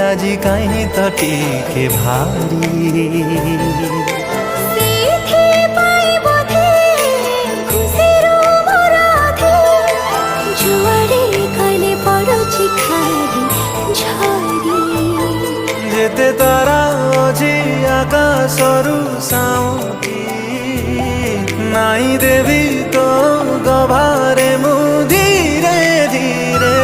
আজি कहीं तो टीके भारी जेते तारा अझी आकाशरू साउकी नाई देवी तो गभारे मु धीरे धीरे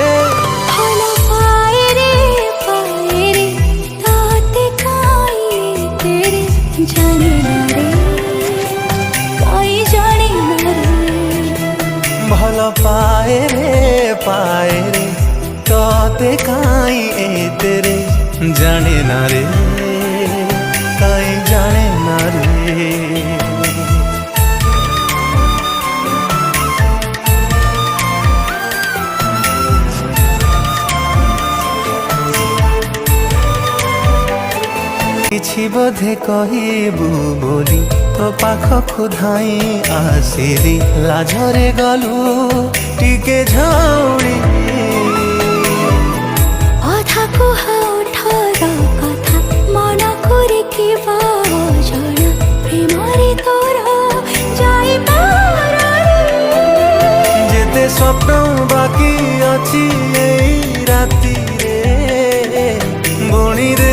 भल पाए रे तोते काई ए तेरे जाने ना रे काई जाने ना रे किछि बोधे कहबू बोली तो पाखकु धाई आसिली लाजरे गलु टिके झाउली अधा कुहा उठर कथा मन करके बाजना प्रेमरे तोर जाई जेते स्वप्न बाकी अछि एई राती रे बुणी रे